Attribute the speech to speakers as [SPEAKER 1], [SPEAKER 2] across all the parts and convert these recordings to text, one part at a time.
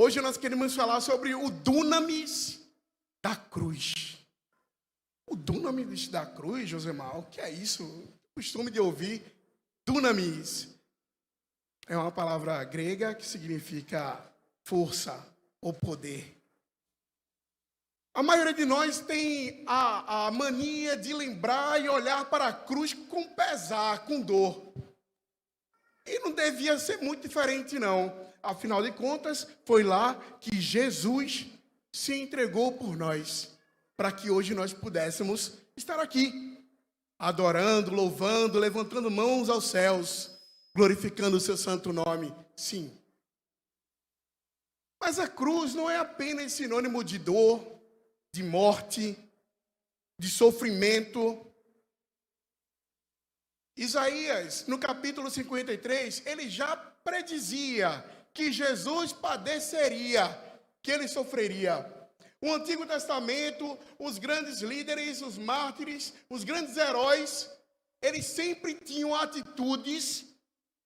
[SPEAKER 1] Hoje nós queremos falar sobre o dunamis da cruz. O dunamis da cruz, Josemar, o que é isso? Costume de ouvir dunamis. É uma palavra grega que significa força ou poder. A maioria de nós tem a mania de lembrar e olhar para a cruz com pesar, com dor. E não devia ser muito diferente, não. Afinal de contas, foi lá que Jesus se entregou por nós, para que hoje nós pudéssemos estar aqui, adorando, louvando, levantando mãos aos céus, glorificando o seu santo nome. Sim. Mas a cruz não é apenas sinônimo de dor, de morte, de sofrimento. Isaías, no capítulo 53, ele já predizia que Jesus padeceria, que ele sofreria. O Antigo Testamento, os grandes líderes, os mártires, os grandes heróis, eles sempre tinham atitudes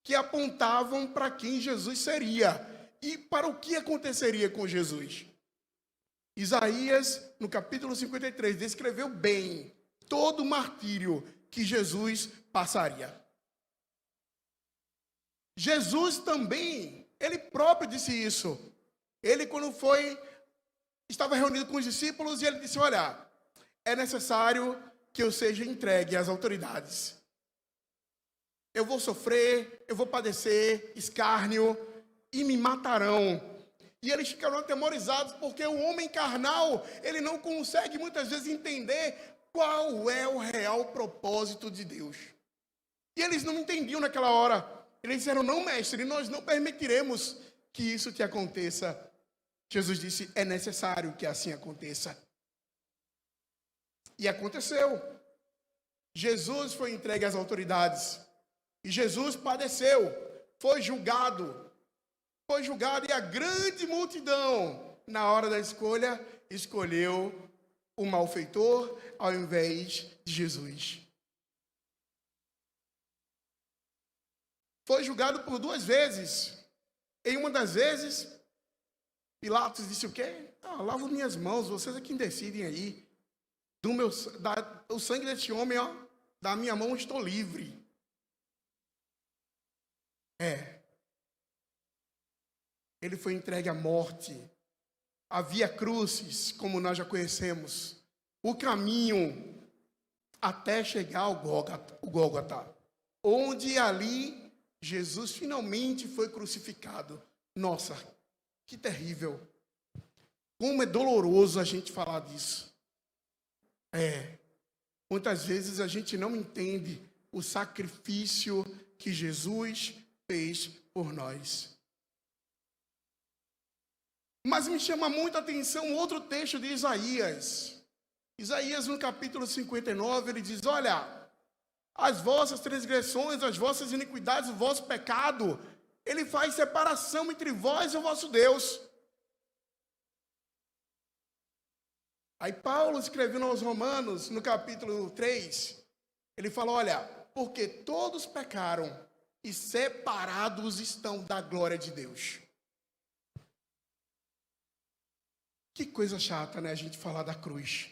[SPEAKER 1] que apontavam para quem Jesus seria e para o que aconteceria com Jesus. Isaías, no capítulo 53, descreveu bem todo o martírio que Jesus passaria. Jesus também, ele próprio disse isso. Ele, quando estava reunido com os discípulos, e ele disse: olha, é necessário que eu seja entregue às autoridades. Eu vou sofrer, eu vou padecer escárnio, e me matarão. E eles ficaram atemorizados, porque o homem carnal, ele não consegue muitas vezes entender qual é o real propósito de Deus. E eles não entendiam naquela hora. Eles disseram: não, mestre, nós não permitiremos que isso te aconteça. Jesus disse: é necessário que assim aconteça. E aconteceu. Jesus foi entregue às autoridades. E Jesus padeceu, foi julgado. E a grande multidão, na hora da escolha, escolheu o malfeitor ao invés de Jesus. Foi julgado por 2 vezes. Em uma das vezes, Pilatos disse o quê? Lavo minhas mãos, vocês é quem decidem aí. O sangue deste homem, da minha mão estou livre. Ele foi entregue à morte. Havia cruzes, como nós já conhecemos. O caminho até chegar ao Gólgota, onde ali Jesus finalmente foi crucificado. Nossa, que terrível. Como é doloroso a gente falar disso. Muitas vezes a gente não entende o sacrifício que Jesus fez por nós. Mas me chama muito a atenção outro texto de Isaías. Isaías, no capítulo 59, ele diz: olha, as vossas transgressões, as vossas iniquidades, o vosso pecado, ele faz separação entre vós e o vosso Deus. Aí Paulo, escrevendo aos Romanos, no capítulo 3, ele fala: olha, porque todos pecaram e separados estão da glória de Deus. Que coisa chata, né, a gente falar da cruz.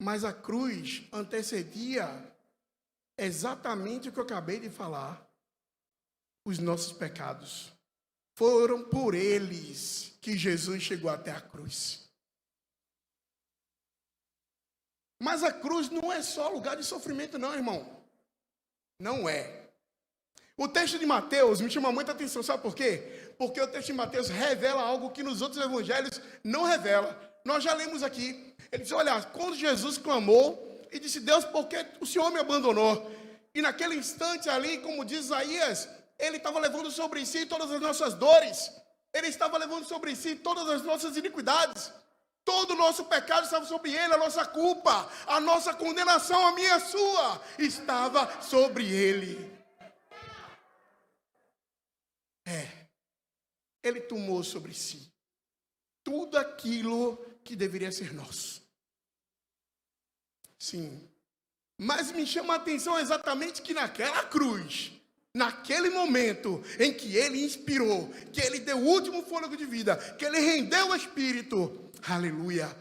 [SPEAKER 1] Mas a cruz antecedia exatamente o que eu acabei de falar. Os nossos pecados. Foram por eles que Jesus chegou até a cruz. Mas a cruz não é só lugar de sofrimento, não, irmão. Não é. O texto de Mateus me chama muita atenção, sabe por quê? Porque o texto de Mateus revela algo que nos outros evangelhos não revela. Nós já lemos aqui. Ele diz: olha, quando Jesus clamou e disse: Deus, por que o Senhor me abandonou? E naquele instante ali, como diz Isaías, ele estava levando sobre si todas as nossas dores. Ele estava levando sobre si todas as nossas iniquidades. Todo o nosso pecado estava sobre ele, a nossa culpa, a nossa condenação, a minha e a sua, estava sobre ele. Ele tomou sobre si tudo aquilo que deveria ser nosso. Sim. Mas me chama a atenção exatamente que naquela cruz, naquele momento em que ele inspirou, que ele deu o último fôlego de vida, que ele rendeu o Espírito, aleluia.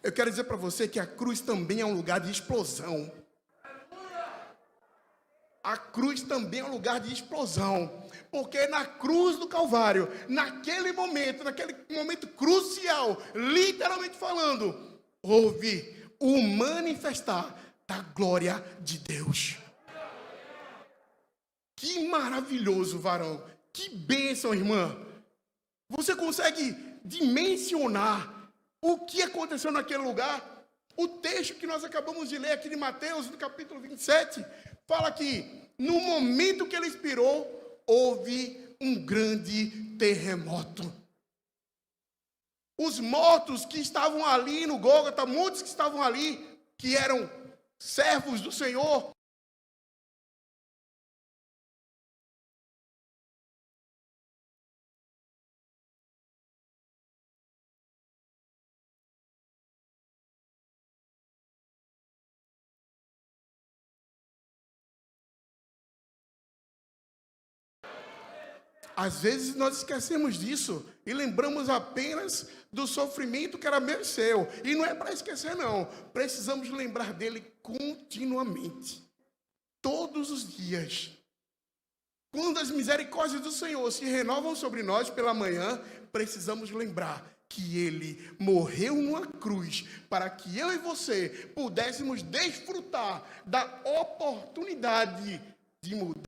[SPEAKER 1] Eu quero dizer para você que a cruz também é um lugar de explosão. A cruz também é um lugar de explosão, porque na cruz do Calvário, naquele momento crucial, literalmente falando, houve o manifestar da glória de Deus. Que maravilhoso, varão, que bênção, irmã. Você consegue dimensionar o que aconteceu naquele lugar? O texto que nós acabamos de ler aqui de Mateus, no capítulo 27, fala que no momento que ele expirou, houve um grande terremoto. Os mortos que estavam ali no Gólgota, muitos que estavam ali, que eram servos do Senhor, às vezes nós esquecemos disso e lembramos apenas do sofrimento que era meu e seu. E não é para esquecer, não. Precisamos lembrar dele continuamente, todos os dias. Quando as misericórdias do Senhor se renovam sobre nós pela manhã, precisamos lembrar que ele morreu numa cruz para que eu e você pudéssemos desfrutar da oportunidade de mudar.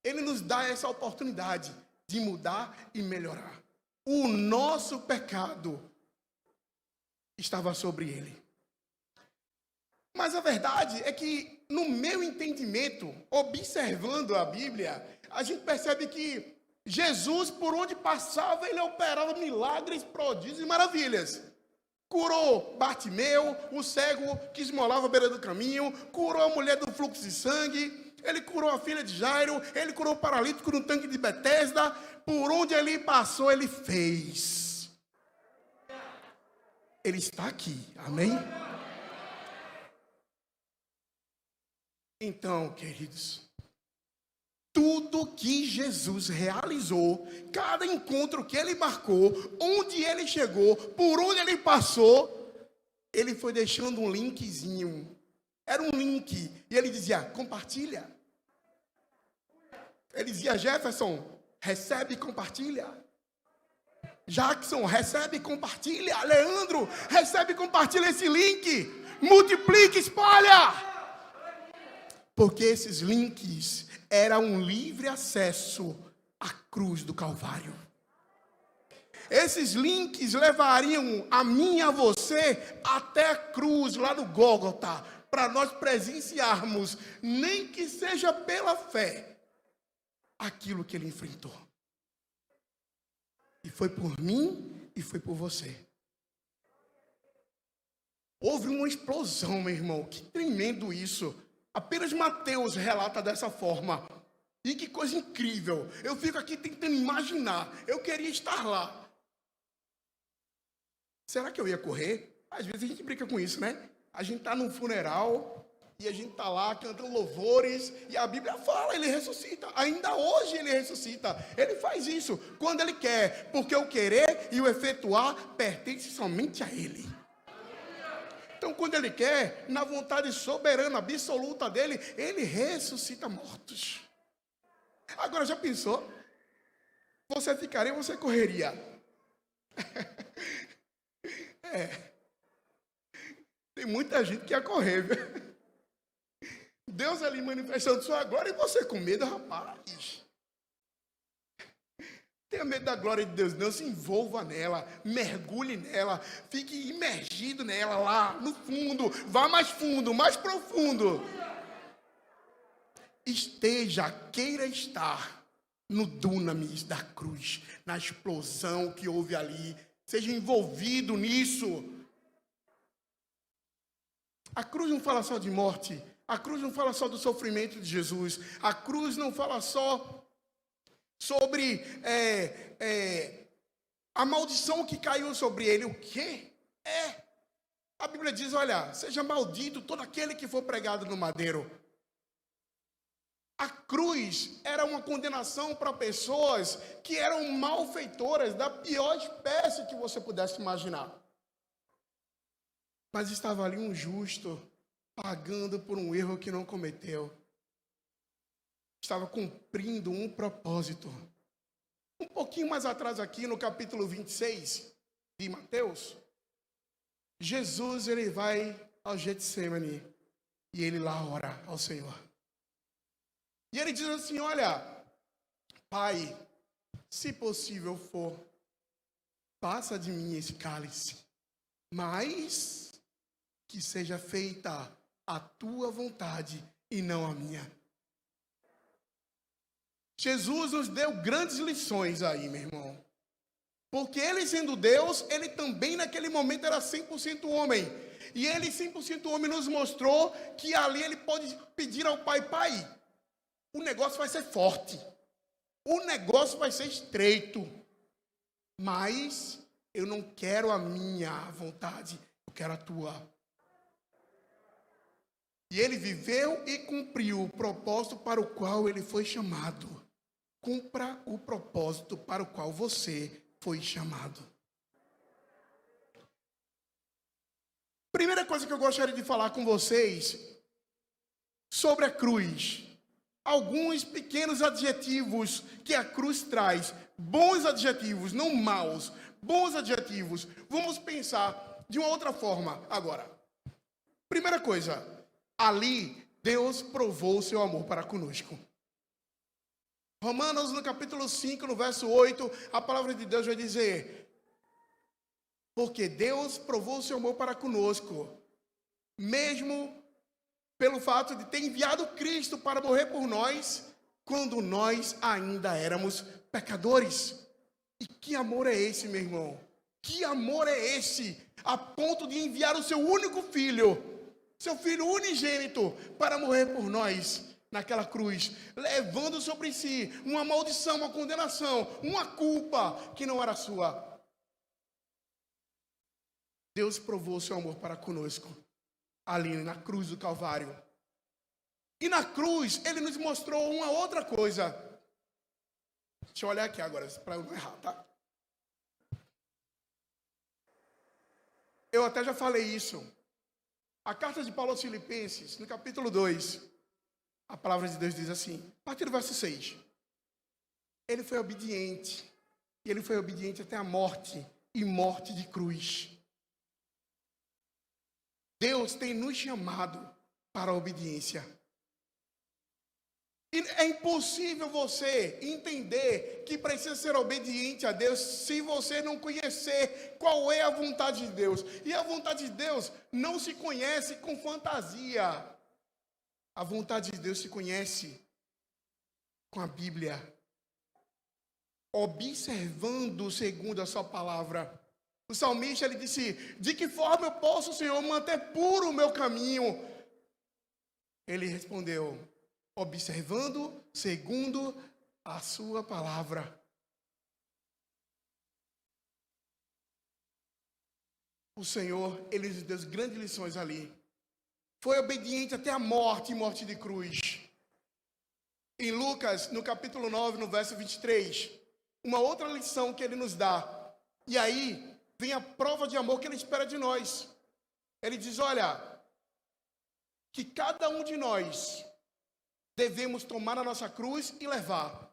[SPEAKER 1] Ele nos dá essa oportunidade de mudar e melhorar. O nosso pecado estava sobre ele. Mas a verdade é que, no meu entendimento, observando a Bíblia, a gente percebe que Jesus, por onde passava, ele operava milagres, prodígios e maravilhas. Curou Bartimeu, o cego que esmolava à beira do caminho, curou a mulher do fluxo de sangue, ele curou a filha de Jairo, ele curou o paralítico no tanque de Betesda. Por onde ele passou, ele fez. Ele está aqui, amém? Então, queridos, tudo que Jesus realizou, cada encontro que ele marcou, onde ele chegou, por onde ele passou, ele foi deixando um linkzinho. Era um link. E ele dizia, compartilha. Ele dizia, Jefferson, recebe e compartilha. Jackson, recebe e compartilha. Leandro, recebe e compartilha esse link. Multiplique, espalha. Porque esses links eram um livre acesso à cruz do Calvário. Esses links levariam a mim e a você até a cruz, lá no Gólgota, para nós presenciarmos, nem que seja pela fé, aquilo que ele enfrentou. E foi por mim e foi por você. Houve uma explosão, meu irmão. Que tremendo isso. Apenas Mateus relata dessa forma. E que coisa incrível. Eu fico aqui tentando imaginar. Eu queria estar lá. Será que eu ia correr? Às vezes a gente brinca com isso, né? A gente está num funeral e a gente está lá cantando louvores e a Bíblia fala, ele ressuscita. Ainda hoje ele ressuscita. Ele faz isso quando ele quer, porque o querer e o efetuar pertencem somente a ele. Então, quando ele quer, na vontade soberana, absoluta dele, ele ressuscita mortos. Agora, já pensou? Você ficaria ou você correria? Tem muita gente que ia correr, viu? Deus ali manifestando sua glória e você com medo, rapaz. Tenha medo da glória de Deus, não se envolva nela, mergulhe nela, fique imergido nela lá no fundo, vá mais fundo, mais profundo. Queira estar no dunamis da cruz, na explosão que houve ali, seja envolvido nisso. A cruz não fala só de morte, a cruz não fala só do sofrimento de Jesus, a cruz não fala só sobre a maldição que caiu sobre ele. O quê? A Bíblia diz, olha, seja maldito todo aquele que for pregado no madeiro. A cruz era uma condenação para pessoas que eram malfeitoras da pior espécie que você pudesse imaginar. Mas estava ali um justo, pagando por um erro que não cometeu. Estava cumprindo um propósito. Um pouquinho mais atrás aqui, no capítulo 26 de Mateus, Jesus, ele vai ao Getsemane e ele lá ora ao Senhor. E ele diz assim, olha, Pai, se possível for, passa de mim esse cálice, mas que seja feita a tua vontade e não a minha. Jesus nos deu grandes lições aí, meu irmão. Porque ele sendo Deus, ele também naquele momento era 100% homem. E ele 100% homem nos mostrou que ali ele pode pedir ao Pai, Pai, o negócio vai ser forte. O negócio vai ser estreito. Mas eu não quero a minha vontade, eu quero a tua. E ele viveu e cumpriu o propósito para o qual ele foi chamado. Cumpra o propósito para o qual você foi chamado. Primeira coisa que eu gostaria de falar com vocês sobre a cruz. Alguns pequenos adjetivos que a cruz traz. Bons adjetivos, não maus. Bons adjetivos. Vamos pensar de uma outra forma agora. Primeira coisa, ali Deus provou o seu amor para conosco. Romanos, no capítulo 5, no verso 8, a palavra de Deus vai dizer: porque Deus provou o seu amor para conosco, mesmo pelo fato de ter enviado Cristo para morrer por nós, quando nós ainda éramos pecadores. E que amor é esse, meu irmão? Que amor é esse? A ponto de enviar o seu único filho, seu filho unigênito, para morrer por nós. Naquela cruz, levando sobre si uma maldição, uma condenação, uma culpa que não era sua. Deus provou o seu amor para conosco, ali na cruz do Calvário. E na cruz, ele nos mostrou uma outra coisa. Deixa eu olhar aqui agora, para eu não errar, tá? Eu até já falei isso. A carta de Paulo aos Filipenses, no capítulo 2, a palavra de Deus diz assim, a partir do verso 6. Ele foi obediente. E ele foi obediente até a morte, e morte de cruz. Deus tem nos chamado para a obediência. E é impossível você entender que precisa ser obediente a Deus se você não conhecer qual é a vontade de Deus. E a vontade de Deus não se conhece com fantasia. A vontade de Deus se conhece com a Bíblia, observando segundo a sua palavra. O salmista, ele disse, de que forma eu posso, Senhor, manter puro o meu caminho? Ele respondeu, observando segundo a sua palavra. O Senhor, ele nos deu grandes lições ali. Foi obediente até a morte e morte de cruz. Em Lucas, no capítulo 9, no verso 23, uma outra lição que ele nos dá. E aí, vem a prova de amor que ele espera de nós. Ele diz, olha, que cada um de nós devemos tomar a nossa cruz e levar.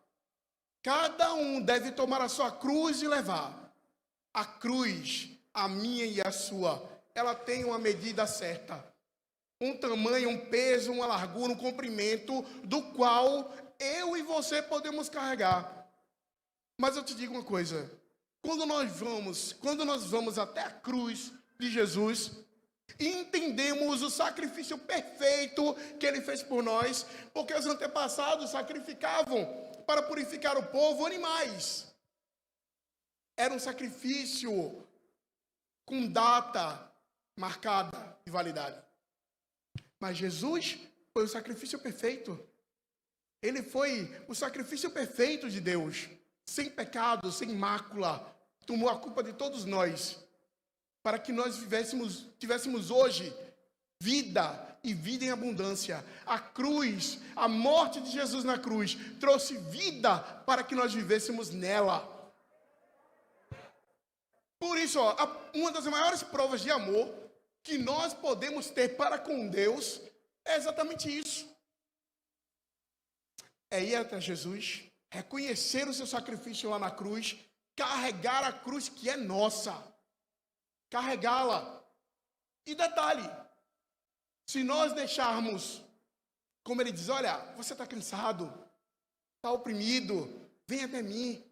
[SPEAKER 1] Cada um deve tomar a sua cruz e levar. A cruz, a minha e a sua, ela tem uma medida certa. Um tamanho, um peso, uma largura, um comprimento, do qual eu e você podemos carregar. Mas eu te digo uma coisa, quando nós vamos até a cruz de Jesus, e entendemos o sacrifício perfeito que ele fez por nós, porque os antepassados sacrificavam para purificar o povo animais. Era um sacrifício com data marcada de validade. Mas Jesus foi o sacrifício perfeito. Ele foi o sacrifício perfeito de Deus, sem pecado, sem mácula, tomou a culpa de todos nós. para que nós tivéssemos hoje vida e vida em abundância. A cruz, a morte de Jesus na cruz, trouxe vida para que nós vivêssemos nela. Por isso, uma das maiores provas de amor que nós podemos ter para com Deus é exatamente isso. É ir até Jesus, reconhecer o seu sacrifício lá na cruz, carregar a cruz que é nossa, carregá-la. E detalhe, se nós deixarmos, como ele diz, olha, você está cansado, está oprimido, vem até mim,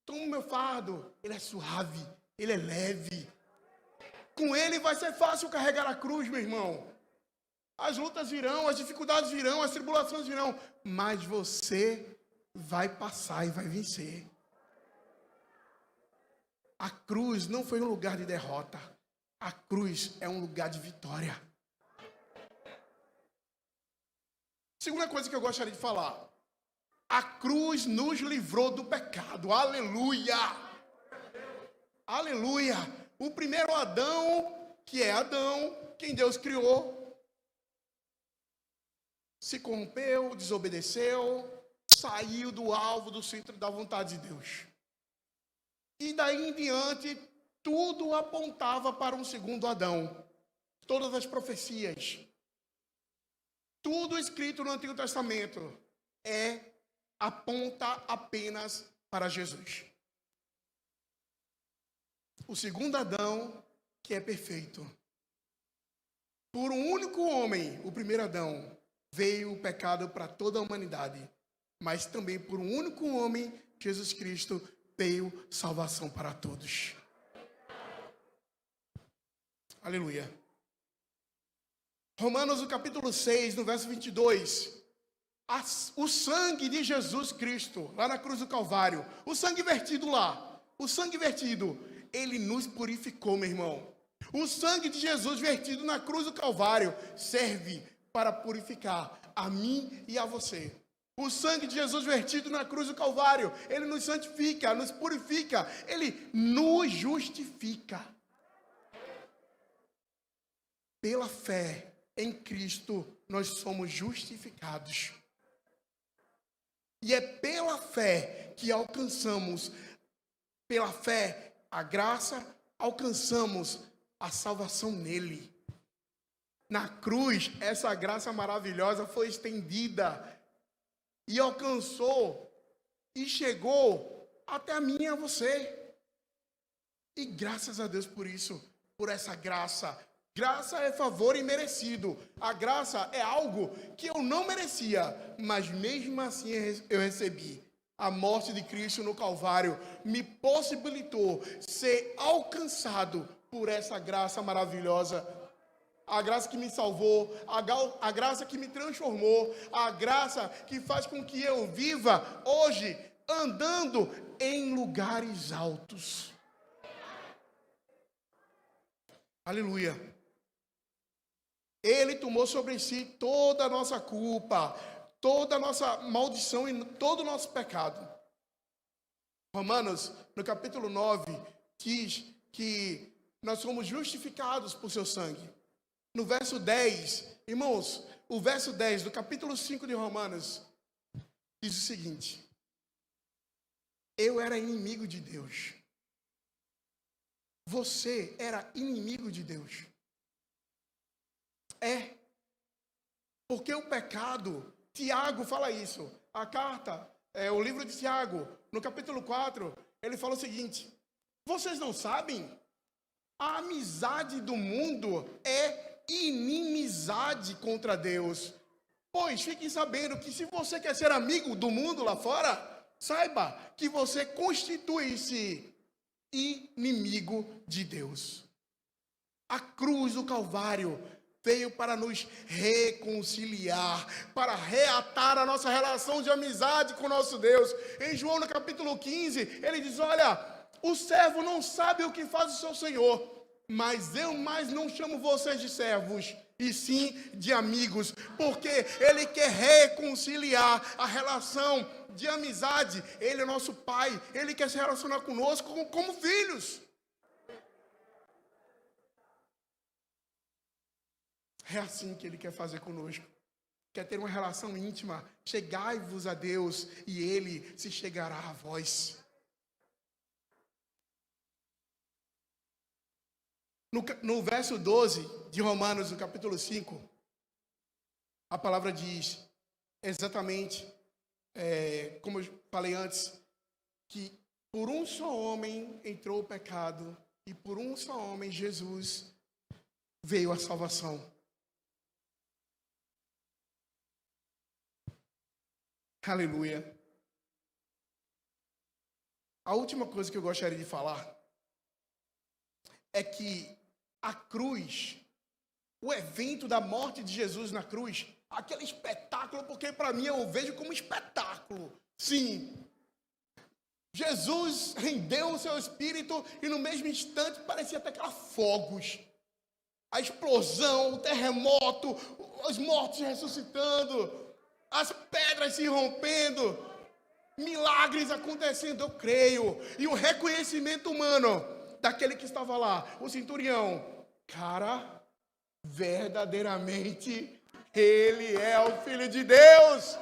[SPEAKER 1] toma o meu fardo, ele é suave, ele é leve. Com ele vai ser fácil carregar a cruz, meu irmão. As lutas virão, as dificuldades virão, as tribulações virão, mas você vai passar e vai vencer. A cruz não foi um lugar de derrota, a cruz é um lugar de vitória. Segunda coisa que eu gostaria de falar, a cruz nos livrou do pecado, aleluia! Aleluia! O primeiro Adão, que é Adão, quem Deus criou, se corrompeu, desobedeceu, saiu do alvo, do centro da vontade de Deus. E daí em diante, tudo apontava para um segundo Adão. Todas as profecias, tudo escrito no Antigo Testamento, aponta apenas para Jesus. O segundo Adão, que é perfeito. Por um único homem, o primeiro Adão, veio o pecado para toda a humanidade. Mas também por um único homem, Jesus Cristo, veio salvação para todos. Aleluia. Romanos, no capítulo 6, no verso 22. O sangue de Jesus Cristo, lá na cruz do Calvário, o sangue vertido lá, o sangue vertido, ele nos purificou, meu irmão. O sangue de Jesus vertido na cruz do Calvário serve para purificar a mim e a você. O sangue de Jesus vertido na cruz do Calvário, ele nos santifica, nos purifica, ele nos justifica. Pela fé em Cristo, nós somos justificados. E é pela fé que alcançamos, pela fé, a graça, alcançamos a salvação nele. Na cruz, essa graça maravilhosa foi estendida e alcançou e chegou até a mim e a você. E graças a Deus por isso, por essa graça. Graça é favor imerecido. A graça é algo que eu não merecia, mas mesmo assim eu recebi. A morte de Cristo no Calvário me possibilitou ser alcançado por essa graça maravilhosa. A graça que me salvou, a graça que me transformou, a graça que faz com que eu viva hoje andando em lugares altos. Aleluia. Ele tomou sobre si toda a nossa culpa, toda a nossa maldição e todo o nosso pecado. Romanos, no capítulo 9, diz que nós somos justificados por seu sangue. No verso 10, irmãos, o verso 10 do capítulo 5 de Romanos, diz o seguinte: eu era inimigo de Deus. Você era inimigo de Deus. Porque o pecado, Tiago fala isso, a carta, o livro de Tiago, no capítulo 4, ele fala o seguinte: vocês não sabem? A amizade do mundo é inimizade contra Deus. Pois fiquem sabendo que se você quer ser amigo do mundo lá fora, saiba que você constitui-se inimigo de Deus. A cruz do Calvário veio para nos reconciliar, para reatar a nossa relação de amizade com o nosso Deus. Em João, no capítulo 15, ele diz: olha, o servo não sabe o que faz o seu senhor, mas eu mais não chamo vocês de servos, e sim de amigos, porque ele quer reconciliar a relação de amizade. Ele é nosso pai, ele quer se relacionar conosco como filhos. É assim que Ele quer fazer conosco. Quer ter uma relação íntima. Chegai-vos a Deus e Ele se chegará a vós. No verso 12 de Romanos, no capítulo 5, a palavra diz exatamente, como eu falei antes, que por um só homem entrou o pecado e por um só homem, Jesus, veio a salvação. Aleluia. A última coisa que eu gostaria de falar é que a cruz, o evento da morte de Jesus na cruz, aquele espetáculo, porque para mim eu vejo como espetáculo. Sim, Jesus rendeu o seu espírito e no mesmo instante parecia até aqueles fogos. A explosão, o terremoto, os mortos ressuscitando, as pedras se rompendo, milagres acontecendo, eu creio. E o reconhecimento humano daquele que estava lá, o centurião. Cara, verdadeiramente, ele é o Filho de Deus.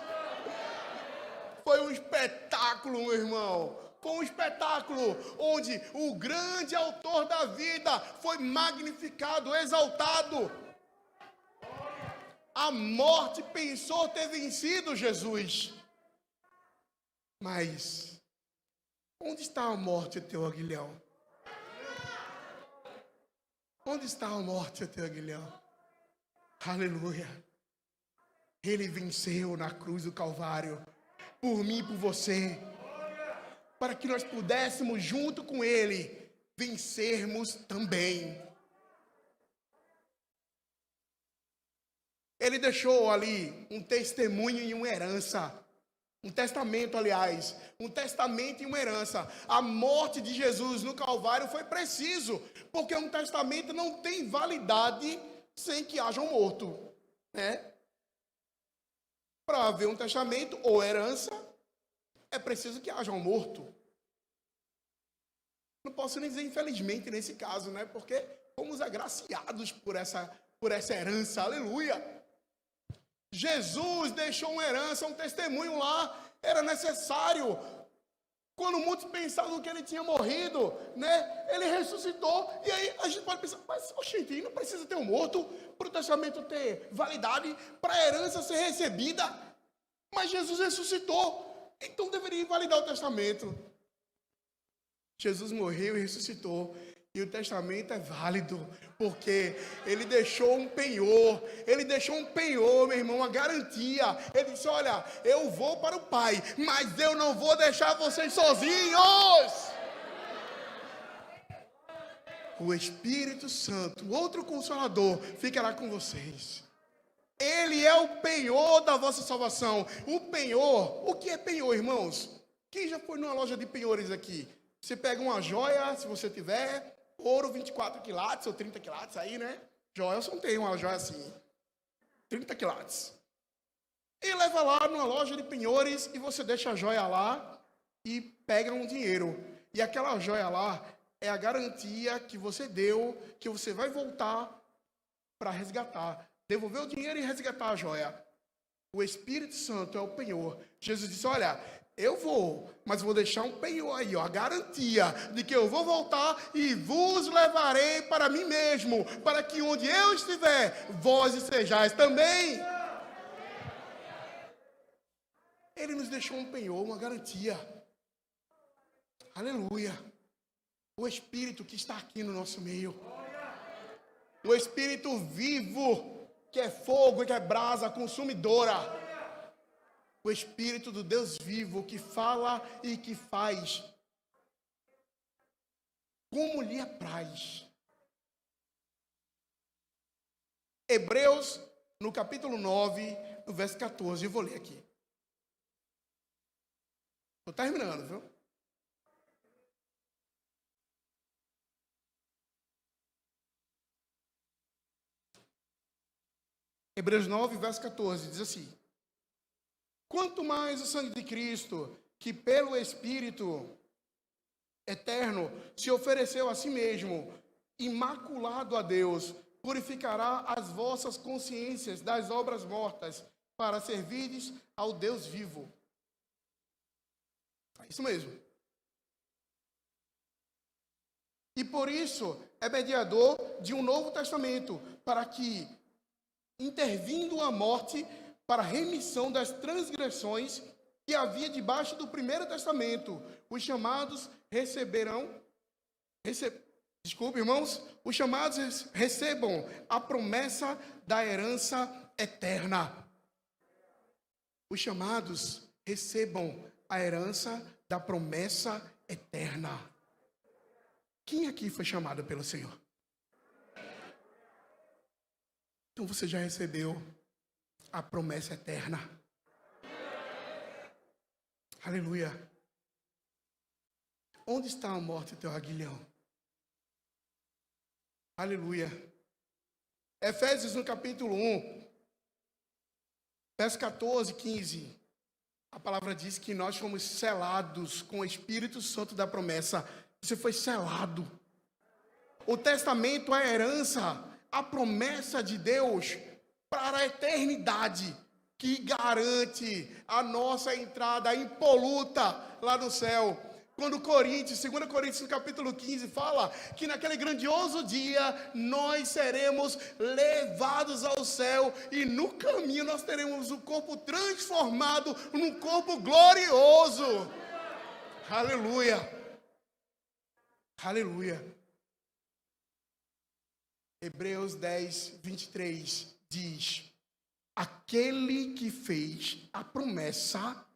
[SPEAKER 1] Foi um espetáculo, meu irmão. Foi um espetáculo onde o grande autor da vida foi magnificado, exaltado. A morte pensou ter vencido Jesus. Mas, onde está a morte, teu aguilhão? Onde está a morte, teu aguilhão? Aleluia. Ele venceu na cruz do Calvário, por mim e por você, para que nós pudéssemos, junto com Ele, vencermos também. Ele deixou ali um testemunho e uma herança. Um testamento, aliás. Um testamento e uma herança. A morte de Jesus no Calvário foi preciso, porque um testamento não tem validade sem que haja um morto, né? Para haver um testamento ou herança, é preciso que haja um morto. Não posso nem dizer infelizmente nesse caso, né? Porque fomos agraciados por essa herança. Aleluia! Jesus deixou uma herança, um testemunho lá, era necessário. Quando muitos pensavam que ele tinha morrido, né? Ele ressuscitou. E aí a gente pode pensar, mas oxente, não precisa ter um morto para o testamento ter validade, para a herança ser recebida. Mas Jesus ressuscitou, então deveria invalidar o testamento. Jesus morreu e ressuscitou. E o testamento é válido, porque ele deixou um penhor, meu irmão, uma garantia. Ele disse, olha, eu vou para o Pai, mas eu não vou deixar vocês sozinhos. O Espírito Santo, outro Consolador, ficará com vocês. Ele é o penhor da vossa salvação. O penhor, o que é penhor, irmãos? Quem já foi numa loja de penhores aqui? Você pega uma joia, se você tiver... Ouro 24 quilates ou 30 quilates aí, né? Joelson tem uma joia assim. 30 quilates. E leva lá numa loja de penhores e você deixa a joia lá e pega um dinheiro. E aquela joia lá é a garantia que você deu, que você vai voltar para resgatar. Devolver o dinheiro e resgatar a joia. O Espírito Santo é o penhor. Jesus disse, olha... Eu vou, mas vou deixar um penhor aí, ó, a garantia de que eu vou voltar e vos levarei para mim mesmo, para que onde eu estiver, vós estejais também. Ele nos deixou um penhor, uma garantia. Aleluia. O Espírito que está aqui no nosso meio. O Espírito vivo, que é fogo e que é brasa consumidora. O Espírito do Deus vivo que fala e que faz como lhe apraz. Hebreus, no capítulo 9, no verso 14, eu vou ler aqui. Estou terminando, viu? Hebreus 9, verso 14, diz assim. Quanto mais o sangue de Cristo, que pelo Espírito eterno se ofereceu a si mesmo, imaculado a Deus, purificará as vossas consciências das obras mortas, para servirdes ao Deus vivo. É isso mesmo. E por isso é mediador de um novo testamento, para que, intervindo a morte para a remissão das transgressões que havia debaixo do primeiro testamento, os chamados os chamados recebam a promessa da herança eterna. Os chamados recebam a herança da promessa eterna. Quem aqui foi chamado pelo Senhor? Então você já recebeu a promessa eterna. Aleluia. Onde está a morte, teu aguilhão? Aleluia. Efésios no capítulo 1, verso 14, 15. A palavra diz que nós fomos selados com o Espírito Santo da promessa. Você foi selado. O testamento é a herança, a promessa de Deus para a eternidade, que garante a nossa entrada impoluta lá no céu. Quando 2 Coríntios no capítulo 15 fala que naquele grandioso dia nós seremos levados ao céu e no caminho nós teremos o corpo transformado num corpo glorioso. Aleluia. Aleluia. Hebreus 10, 23 diz: aquele que fez a promessa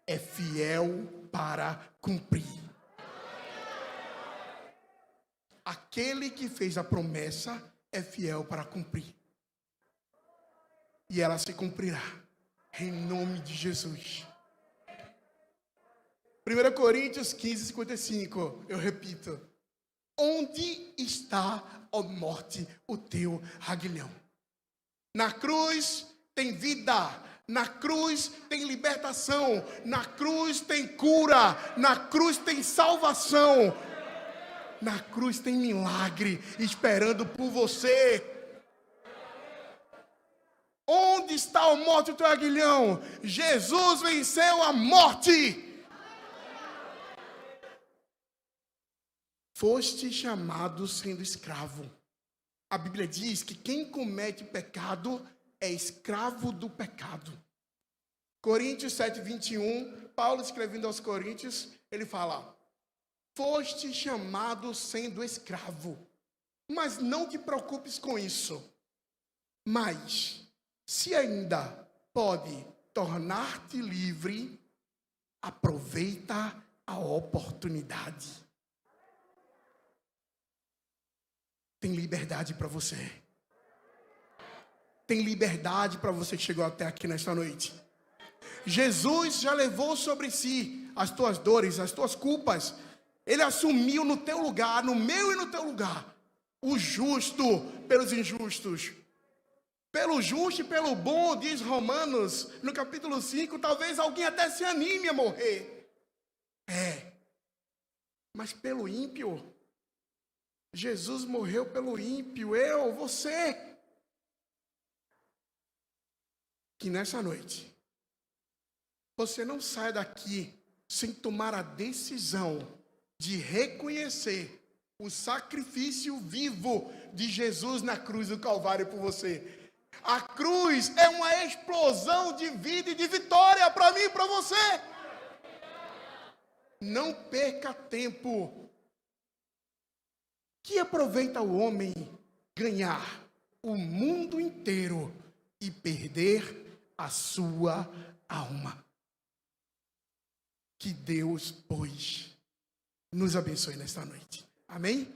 [SPEAKER 1] é fiel para cumprir. Aquele que fez a promessa é fiel para cumprir. E ela se cumprirá, em nome de Jesus. 1 Coríntios 15, 55, eu repito: onde está, ó morte, o teu aguilhão? Na cruz tem vida, na cruz tem libertação, na cruz tem cura, na cruz tem salvação, na cruz tem milagre esperando por você. Onde está a morte, o teu aguilhão? Jesus venceu a morte. Foste chamado sendo escravo. A Bíblia diz que quem comete pecado é escravo do pecado. Coríntios 7, 21, Paulo escrevendo aos Coríntios, ele fala: foste chamado sendo escravo, mas não te preocupes com isso. Mas, se ainda pode tornar-te livre, aproveita a oportunidade. Tem liberdade para você. Tem liberdade para você que chegou até aqui nesta noite. Jesus já levou sobre si as tuas dores, as tuas culpas. Ele assumiu no teu lugar, no meu e no teu lugar, o justo pelos injustos. Pelo justo e pelo bom, diz Romanos, no capítulo 5, talvez alguém até se anime a morrer. Mas pelo ímpio, Jesus morreu pelo ímpio, você. Que nessa noite, você não saia daqui sem tomar a decisão de reconhecer o sacrifício vivo de Jesus na cruz do Calvário por você. A cruz é uma explosão de vida e de vitória para mim e para você. Não perca tempo. Que aproveita o homem ganhar o mundo inteiro e perder a sua alma? Que Deus, pois, nos abençoe nesta noite. Amém?